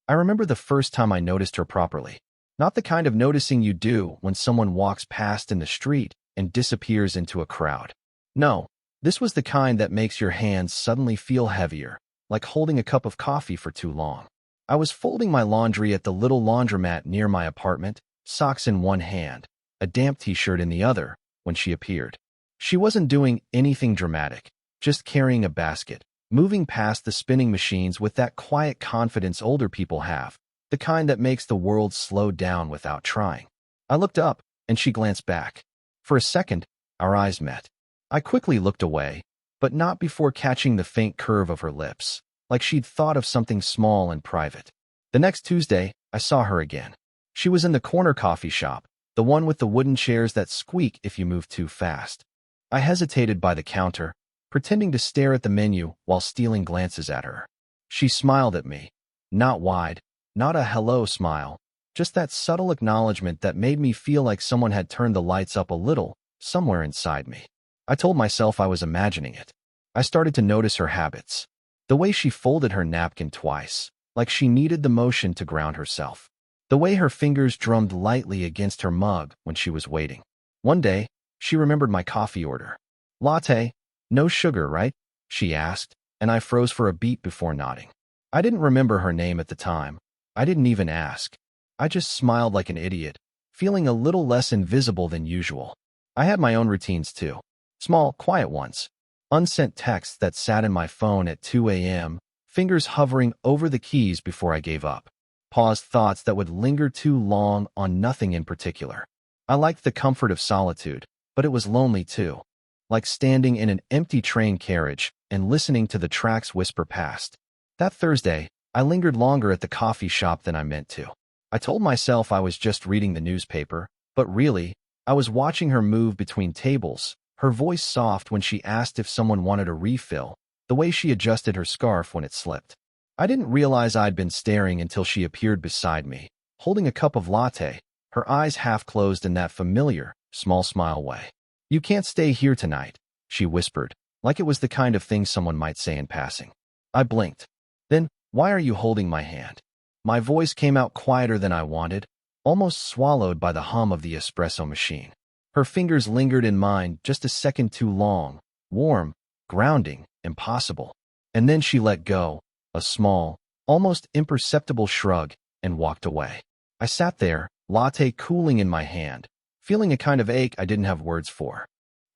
I remember the first time I noticed her properly. Not the kind of noticing you do when someone walks past in the street and disappears into a crowd. No, this was the kind that makes your hands suddenly feel heavier, like holding a cup of coffee for too long. I was folding my laundry at the little laundromat near my apartment, socks in one hand, a damp t-shirt in the other, when she appeared. She wasn't doing anything dramatic, just carrying a basket, moving past the spinning machines with that quiet confidence older people have, the kind that makes the world slow down without trying. I looked up, and she glanced back. For a second, our eyes met. I quickly looked away, but not before catching the faint curve of her lips, like she'd thought of something small and private. The next Tuesday, I saw her again. She was in the corner coffee shop, the one with the wooden chairs that squeak if you move too fast. I hesitated by the counter, pretending to stare at the menu while stealing glances at her. She smiled at me. Not wide, not a hello smile, just that subtle acknowledgement that made me feel like someone had turned the lights up a little, somewhere inside me. I told myself I was imagining it. I started to notice her habits. The way she folded her napkin twice, like she needed the motion to ground herself. The way her fingers drummed lightly against her mug when she was waiting. One day, she remembered my coffee order. "Latte, no sugar, right?" she asked, and I froze for a beat before nodding. I didn't remember her name at the time. I didn't even ask. I just smiled like an idiot, feeling a little less invisible than usual. I had my own routines too. Small, quiet ones. Unsent texts that sat in my phone at 2 a.m., fingers hovering over the keys before I gave up. Paused thoughts that would linger too long on nothing in particular. I liked the comfort of solitude, but it was lonely too. Like standing in an empty train carriage and listening to the tracks whisper past. That Thursday, I lingered longer at the coffee shop than I meant to. I told myself I was just reading the newspaper, but really, I was watching her move between tables, her voice soft when she asked if someone wanted a refill, the way she adjusted her scarf when it slipped. I didn't realize I'd been staring until she appeared beside me, holding a cup of latte, her eyes half closed in that familiar, small smile way. "You can't stay here tonight," she whispered, like it was the kind of thing someone might say in passing. I blinked. "Then, why are you holding my hand?" My voice came out quieter than I wanted, almost swallowed by the hum of the espresso machine. Her fingers lingered in mine just a second too long, warm, grounding, impossible. And then she let go, a small, almost imperceptible shrug, and walked away. I sat there, latte cooling in my hand, feeling a kind of ache I didn't have words for.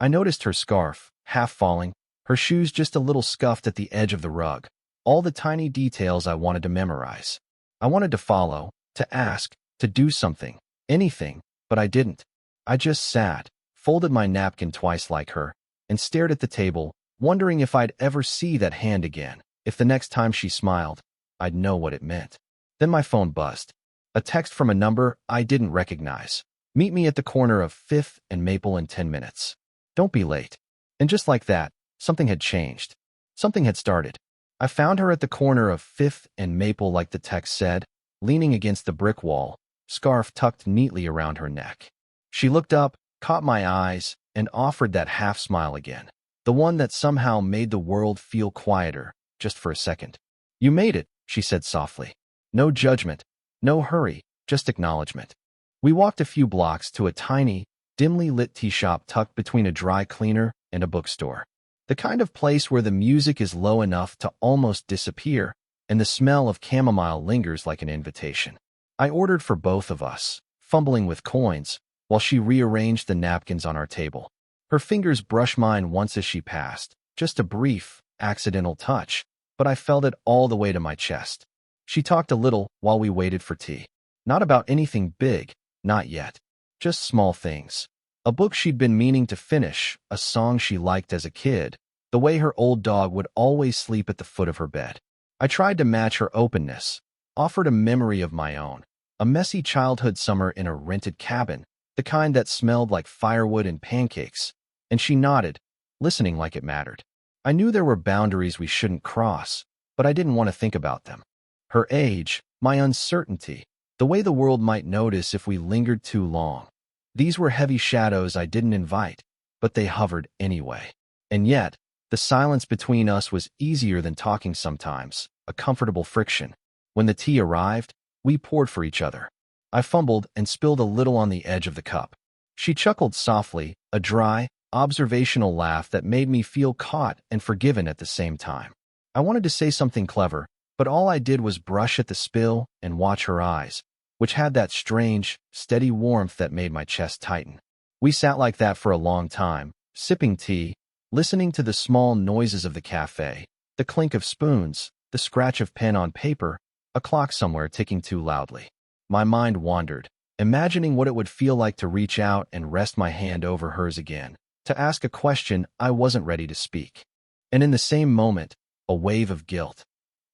I noticed her scarf, half falling, her shoes just a little scuffed at the edge of the rug, all the tiny details I wanted to memorize. I wanted to follow, to ask, to do something, anything, but I didn't. I just sat, folded my napkin twice like her, and stared at the table, wondering if I'd ever see that hand again, if the next time she smiled, I'd know what it meant. Then my phone buzzed. A text from a number I didn't recognize. "Meet me at the corner of 5th and Maple in 10 minutes. Don't be late." And just like that, something had changed. Something had started. I found her at the corner of 5th and Maple like the text said, leaning against the brick wall, scarf tucked neatly around her neck. She looked up, caught my eyes, and offered that half smile again, the one that somehow made the world feel quieter, just for a second. "You made it," she said softly. No judgment, no hurry, just acknowledgement. We walked a few blocks to a tiny, dimly lit tea shop tucked between a dry cleaner and a bookstore. The kind of place where the music is low enough to almost disappear, and the smell of chamomile lingers like an invitation. I ordered for both of us, fumbling with coins, while she rearranged the napkins on our table. Her fingers brushed mine once as she passed, just a brief, accidental touch, but I felt it all the way to my chest. She talked a little while we waited for tea. Not about anything big, not yet. Just small things. A book she'd been meaning to finish, a song she liked as a kid, the way her old dog would always sleep at the foot of her bed. I tried to match her openness, offered a memory of my own, a messy childhood summer in a rented cabin, the kind that smelled like firewood and pancakes, and she nodded, listening like it mattered. I knew there were boundaries we shouldn't cross, but I didn't want to think about them. Her age, my uncertainty, the way the world might notice if we lingered too long. These were heavy shadows I didn't invite, but they hovered anyway. And yet, the silence between us was easier than talking sometimes, a comfortable friction. When the tea arrived, we poured for each other. I fumbled and spilled a little on the edge of the cup. She chuckled softly, a dry, observational laugh that made me feel caught and forgiven at the same time. I wanted to say something clever, but all I did was brush at the spill and watch her eyes, which had that strange, steady warmth that made my chest tighten. We sat like that for a long time, sipping tea, listening to the small noises of the cafe, the clink of spoons, the scratch of pen on paper, a clock somewhere ticking too loudly. My mind wandered, imagining what it would feel like to reach out and rest my hand over hers again, to ask a question I wasn't ready to speak. And in the same moment, a wave of guilt.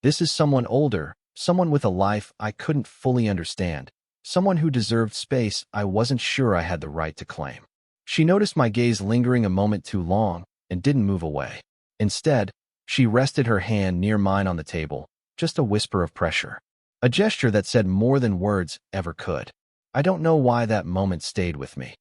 This is someone older, someone with a life I couldn't fully understand, someone who deserved space I wasn't sure I had the right to claim. She noticed my gaze lingering a moment too long and didn't move away. Instead, she rested her hand near mine on the table, just a whisper of pressure. A gesture that said more than words ever could. I don't know why that moment stayed with me.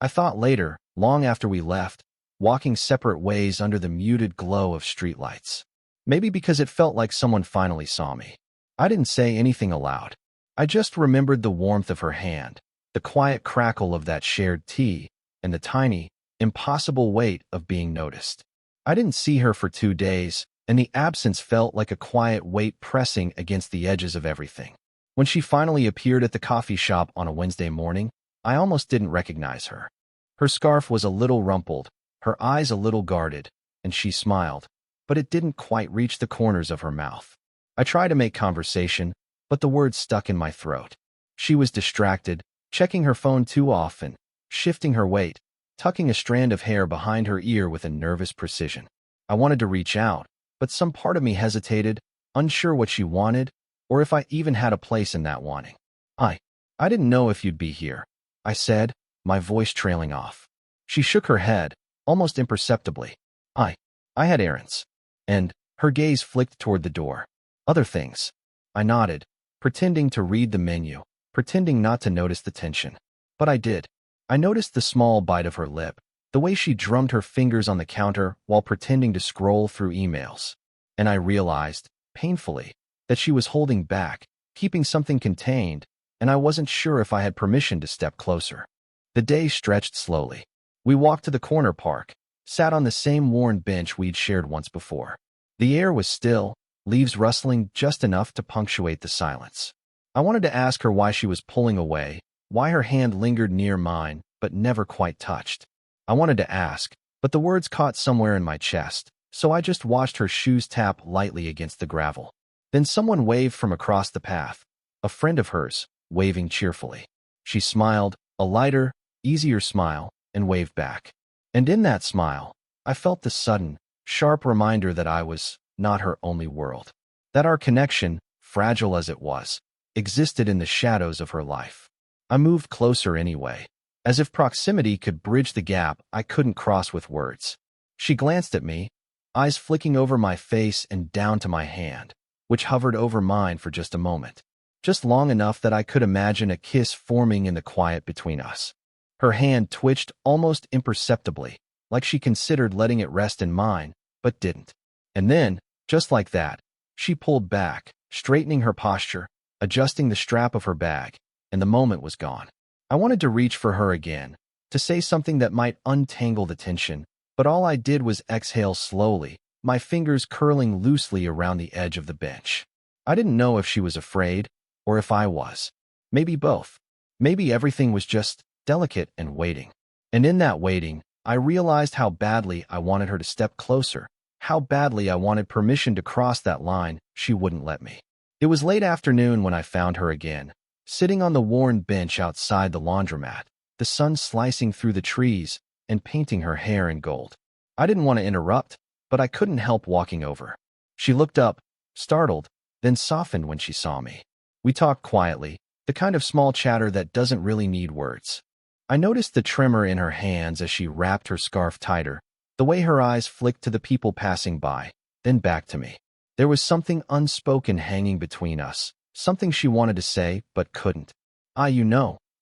I thought later, long after we left, walking separate ways under the muted glow of streetlights. Maybe because it felt like someone finally saw me. I didn't say anything aloud. I just remembered the warmth of her hand, the quiet crackle of that shared tea, and the tiny, impossible weight of being noticed. I didn't see her for 2 days, and the absence felt like a quiet weight pressing against the edges of everything. When she finally appeared at the coffee shop on a Wednesday morning, I almost didn't recognize her. Her scarf was a little rumpled, her eyes a little guarded, and she smiled, but it didn't quite reach the corners of her mouth. I tried to make conversation, but the words stuck in my throat. She was distracted, checking her phone too often, shifting her weight, tucking a strand of hair behind her ear with a nervous precision. I wanted to reach out, but some part of me hesitated, unsure what she wanted, or if I even had a place in that wanting. I didn't know if you'd be here, I said, my voice trailing off. She shook her head, almost imperceptibly. I had errands. And her gaze flicked toward the door. Other things. I nodded, pretending to read the menu, pretending not to notice the tension. But I did. I noticed the small bite of her lip, the way she drummed her fingers on the counter while pretending to scroll through emails. And I realized, painfully, that she was holding back, keeping something contained, and I wasn't sure if I had permission to step closer. The day stretched slowly. We walked to the corner park, sat on the same worn bench we'd shared once before. The air was still, leaves rustling just enough to punctuate the silence. I wanted to ask her why she was pulling away, why her hand lingered near mine, but never quite touched. I wanted to ask, but the words caught somewhere in my chest, so I just watched her shoes tap lightly against the gravel. Then someone waved from across the path, a friend of hers, waving cheerfully. She smiled, a lighter, easier smile, and waved back. And in that smile, I felt the sudden, sharp reminder that I was not her only world. That our connection, fragile as it was, existed in the shadows of her life. I moved closer anyway, as if proximity could bridge the gap I couldn't cross with words. She glanced at me, eyes flicking over my face and down to my hand, which hovered over mine for just a moment, just long enough that I could imagine a kiss forming in the quiet between us. Her hand twitched almost imperceptibly, like she considered letting it rest in mine, but didn't. And then, just like that, she pulled back, straightening her posture, adjusting the strap of her bag, and the moment was gone. I wanted to reach for her again, to say something that might untangle the tension, but all I did was exhale slowly, my fingers curling loosely around the edge of the bench. I didn't know if she was afraid, or if I was. Maybe both. Maybe everything was just delicate and waiting. And in that waiting, I realized how badly I wanted her to step closer, how badly I wanted permission to cross that line she wouldn't let me. It was late afternoon when I found her again, sitting on the worn bench outside the laundromat, the sun slicing through the trees and painting her hair in gold. I didn't want to interrupt, but I couldn't help walking over. She looked up, startled, then softened when she saw me. We talked quietly, the kind of small chatter that doesn't really need words. I noticed the tremor in her hands as she wrapped her scarf tighter, the way her eyes flicked to the people passing by, then back to me. There was something unspoken hanging between us, something she wanted to say but couldn't.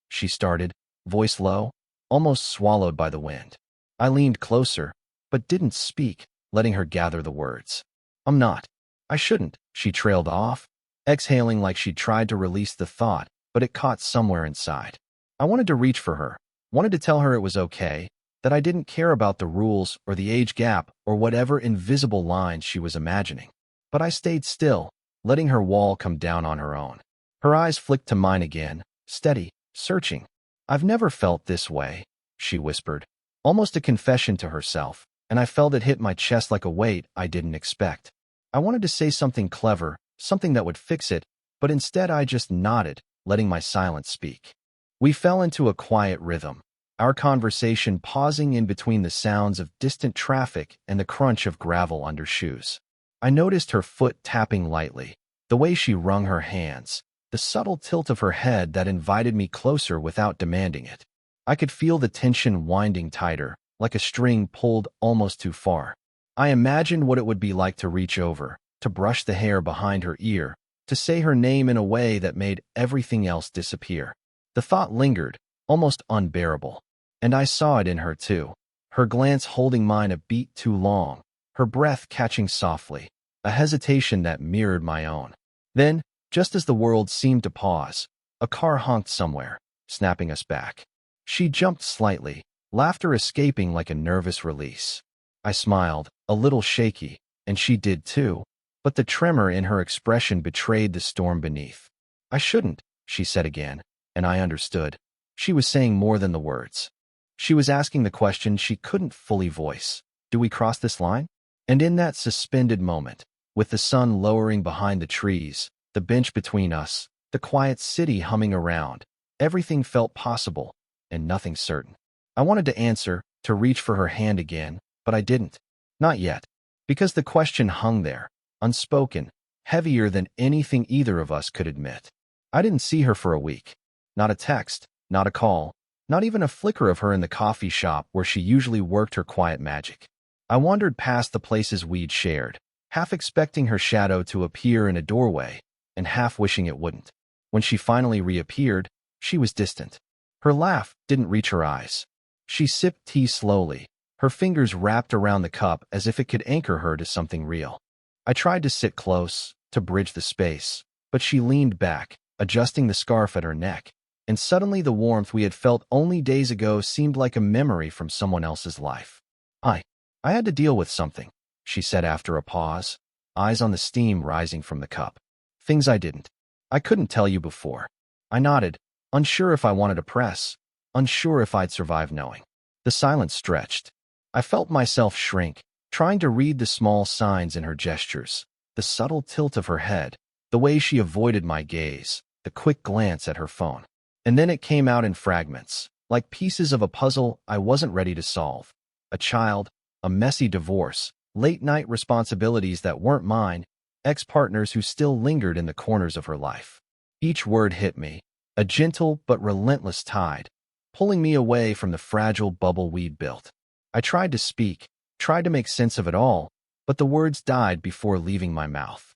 She started, voice low, almost swallowed by the wind. I leaned closer, but didn't speak, letting her gather the words. I shouldn't, she trailed off. exhaling like she'd tried to release the thought, but it caught somewhere inside. I wanted to reach for her, wanted to tell her it was okay, that I didn't care about the rules or the age gap or whatever invisible lines she was imagining. But I stayed still, letting her wall come down on her own. Her eyes flicked to mine again, steady, searching. "I've never felt this way," she whispered, almost a confession to herself, and I felt it hit my chest like a weight I didn't expect. I wanted to say something clever, something that would fix it, but instead I just nodded, letting my silence speak. We fell into a quiet rhythm, our conversation pausing in between the sounds of distant traffic and the crunch of gravel under shoes. I noticed her foot tapping lightly, the way she wrung her hands, the subtle tilt of her head that invited me closer without demanding it. I could feel the tension winding tighter, like a string pulled almost too far. I imagined what it would be like to reach over, to brush the hair behind her ear, to say her name in a way that made everything else disappear. The thought lingered, almost unbearable. And I saw it in her too, her glance holding mine a beat too long, her breath catching softly, a hesitation that mirrored my own. Then, just as the world seemed to pause, a car honked somewhere, snapping us back. She jumped slightly, laughter escaping like a nervous release. I smiled, a little shaky, and she did too, but the tremor in her expression betrayed the storm beneath. "I shouldn't," she said again, and I understood. She was saying more than the words. She was asking the question she couldn't fully voice. "Do we cross this line?" And in that suspended moment, with the sun lowering behind the trees, the bench between us, the quiet city humming around, everything felt possible, and nothing certain. I wanted to answer, to reach for her hand again, but I didn't. Not yet. Because the question hung there, unspoken, heavier than anything either of us could admit. I didn't see her for a week. Not a text, not a call, not even a flicker of her in the coffee shop where she usually worked her quiet magic. I wandered past the places we'd shared, half expecting her shadow to appear in a doorway, and half wishing it wouldn't. When she finally reappeared, she was distant. Her laugh didn't reach her eyes. She sipped tea slowly, her fingers wrapped around the cup as if it could anchor her to something real. I tried to sit close, to bridge the space, but she leaned back, adjusting the scarf at her neck, and suddenly the warmth we had felt only days ago seemed like a memory from someone else's life. I had to deal with something," she said after a pause, eyes on the steam rising from the cup. "Things I didn't. I couldn't tell you before." I nodded, unsure if I wanted to press, unsure if I'd survive knowing. The silence stretched. I felt myself shrink, trying to read the small signs in her gestures, the subtle tilt of her head, the way she avoided my gaze, the quick glance at her phone. And then it came out in fragments, like pieces of a puzzle I wasn't ready to solve. A child, a messy divorce, late-night responsibilities that weren't mine, ex-partners who still lingered in the corners of her life. Each word hit me, a gentle but relentless tide, pulling me away from the fragile bubble we'd built. I tried to speak, tried to make sense of it all, but the words died before leaving my mouth.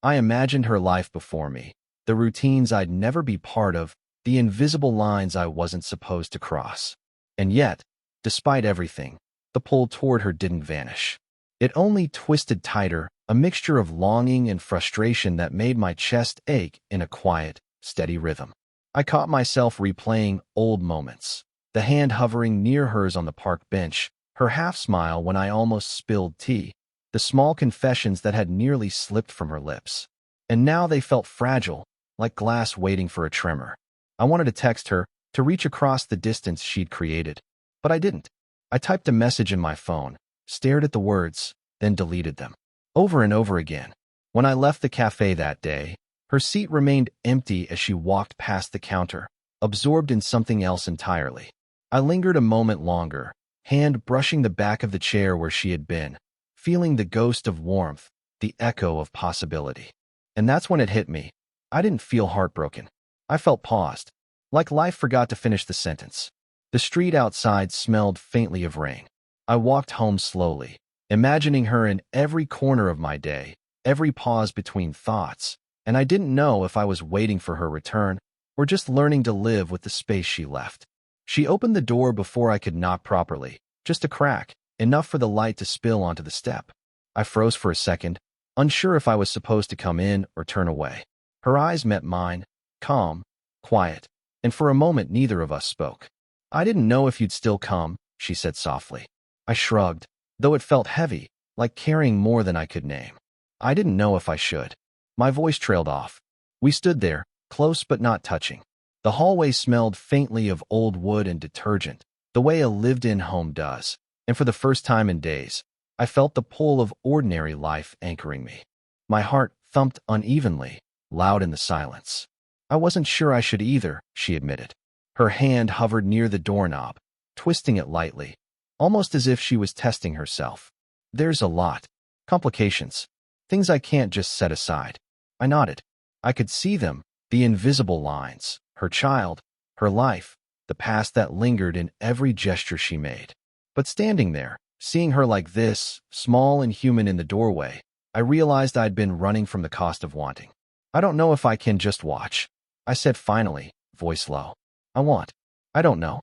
I imagined her life before me, the routines I'd never be part of, the invisible lines I wasn't supposed to cross. And yet, despite everything, the pull toward her didn't vanish. It only twisted tighter, a mixture of longing and frustration that made my chest ache in a quiet, steady rhythm. I caught myself replaying old moments, the hand hovering near hers on the park bench, her half-smile when I almost spilled tea, the small confessions that had nearly slipped from her lips. And now they felt fragile, like glass waiting for a tremor. I wanted to text her, to reach across the distance she'd created, but I didn't. I typed a message in my phone, stared at the words, then deleted them. Over and over again. When I left the cafe that day, her seat remained empty as she walked past the counter, absorbed in something else entirely. I lingered a moment longer, hand brushing the back of the chair where she had been, feeling the ghost of warmth, the echo of possibility. And that's when it hit me. I didn't feel heartbroken. I felt paused, like life forgot to finish the sentence. The street outside smelled faintly of rain. I walked home slowly, imagining her in every corner of my day, every pause between thoughts, and I didn't know if I was waiting for her return or just learning to live with the space she left. She opened the door before I could knock properly, just a crack, enough for the light to spill onto the step. I froze for a second, unsure if I was supposed to come in or turn away. Her eyes met mine, calm, quiet, and for a moment neither of us spoke. "I didn't know if you'd still come," she said softly. I shrugged, though it felt heavy, like carrying more than I could name. "I didn't know if I should." My voice trailed off. We stood there, close but not touching. The hallway smelled faintly of old wood and detergent, the way a lived-in home does, and for the first time in days, I felt the pull of ordinary life anchoring me. My heart thumped unevenly, loud in the silence. "I wasn't sure I should either," she admitted. Her hand hovered near the doorknob, twisting it lightly, almost as if she was testing herself. "There's a lot. Complications. Things I can't just set aside." I nodded. I could see them, the invisible lines, her child, her life, the past that lingered in every gesture she made. But standing there, seeing her like this, small and human in the doorway, I realized I'd been running from the cost of wanting. "I don't know if I can just watch," I said finally, voice low. I don't know.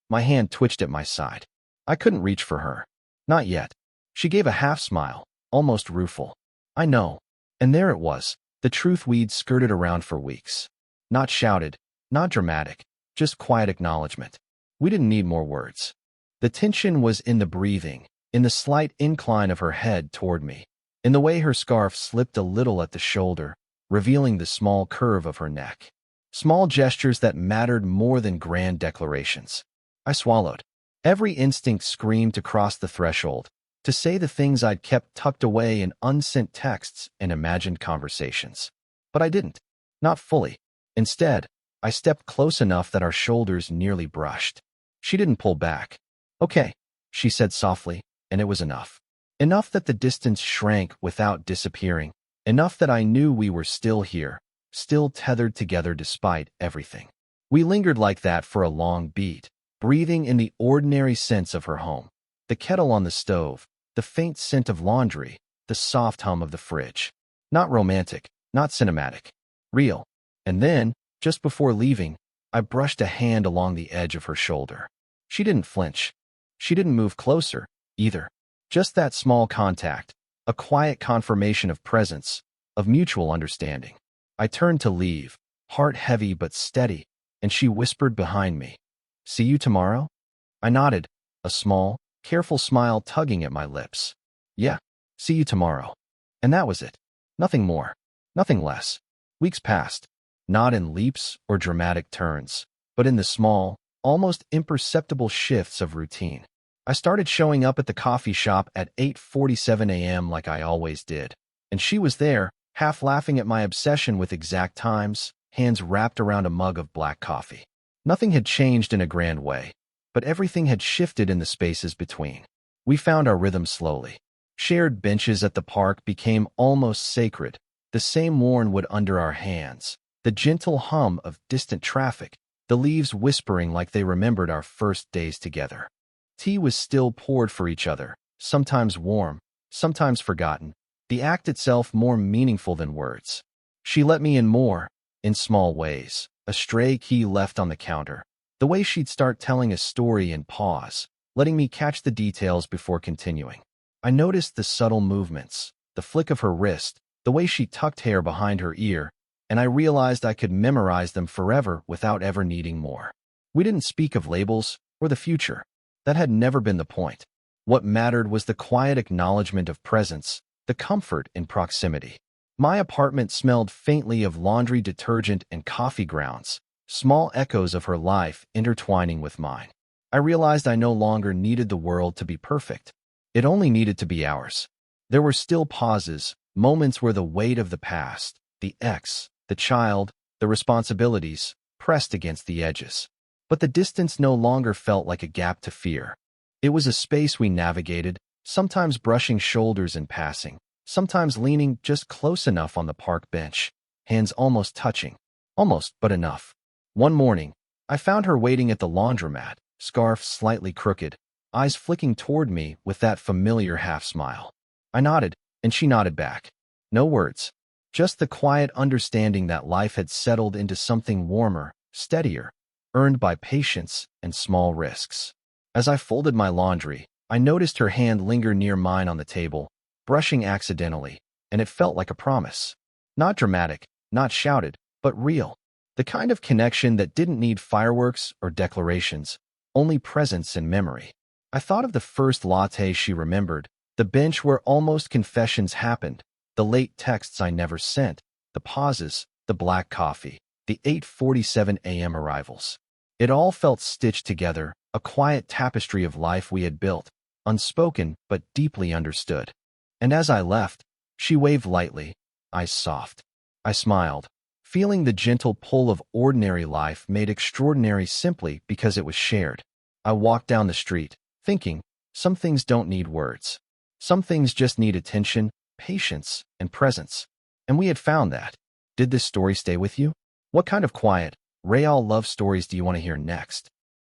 My hand twitched at my side. I couldn't reach for her. Not yet. She gave a half smile, almost rueful. "I know." And there it was, the truth we'd skirted around for weeks. Not shouted, not dramatic, just quiet acknowledgement. We didn't need more words. The tension was in the breathing, in the slight incline of her head toward me, in the way her scarf slipped a little at the shoulder, revealing the small curve of her neck. Small gestures that mattered more than grand declarations. I swallowed. Every instinct screamed to cross the threshold, to say the things I'd kept tucked away in unsent texts and imagined conversations. But I didn't. Not fully. Instead, I stepped close enough that our shoulders nearly brushed. She didn't pull back. "Okay," she said softly, and it was enough. Enough that the distance shrank without disappearing. Enough that I knew we were still here, still tethered together despite everything. We lingered like that for a long beat, breathing in the ordinary sense of her home. The kettle on the stove, the faint scent of laundry, the soft hum of the fridge. Not romantic, not cinematic. Real. And then, just before leaving, I brushed a hand along the edge of her shoulder. She didn't flinch. She didn't move closer, either. Just that small contact, a quiet confirmation of presence, of mutual understanding. I turned to leave, heart heavy but steady, and she whispered behind me, "See you tomorrow?" I nodded, a small, careful smile tugging at my lips. "Yeah, see you tomorrow." And that was it. Nothing more, nothing less. Weeks passed, not in leaps or dramatic turns, but in the small, almost imperceptible shifts of routine. I started showing up at the coffee shop at 8:47 a.m. like I always did, and she was there, half laughing at my obsession with exact times, hands wrapped around a mug of black coffee. Nothing had changed in a grand way, but everything had shifted in the spaces between. We found our rhythm slowly. Shared benches at the park became almost sacred, the same worn wood under our hands, the gentle hum of distant traffic, the leaves whispering like they remembered our first days together. Tea was still poured for each other, sometimes warm, sometimes forgotten, the act itself more meaningful than words. She let me in more, in small ways, a stray key left on the counter, the way she'd start telling a story and pause, letting me catch the details before continuing. I noticed the subtle movements, the flick of her wrist, the way she tucked hair behind her ear, and I realized I could memorize them forever without ever needing more. We didn't speak of labels or the future. That had never been the point. What mattered was the quiet acknowledgement of presence, the comfort in proximity. My apartment smelled faintly of laundry detergent and coffee grounds, small echoes of her life intertwining with mine. I realized I no longer needed the world to be perfect. It only needed to be ours. There were still pauses, moments where the weight of the past, the ex, the child, the responsibilities, pressed against the edges. But the distance no longer felt like a gap to fear. It was a space we navigated, sometimes brushing shoulders in passing, sometimes leaning just close enough on the park bench, hands almost touching, almost but enough. One morning, I found her waiting at the laundromat, scarf slightly crooked, eyes flicking toward me with that familiar half-smile. I nodded, and she nodded back. No words, just the quiet understanding that life had settled into something warmer, steadier, earned by patience and small risks. As I folded my laundry, I noticed her hand linger near mine on the table, brushing accidentally, and it felt like a promise. Not dramatic, not shouted, but real. The kind of connection that didn't need fireworks or declarations, only presence and memory. I thought of the first latte she remembered, the bench where almost confessions happened, the late texts I never sent, the pauses, the black coffee, the 8:47 a.m. arrivals. It all felt stitched together, a quiet tapestry of life we had built, unspoken but deeply understood. And as I left, she waved lightly, eyes soft. I smiled, feeling the gentle pull of ordinary life made extraordinary simply because it was shared. I walked down the street, thinking, some things don't need words. Some things just need attention, patience, and presence. And we had found that. Did this story stay with you? What kind of quiet, real love stories do you want to hear next?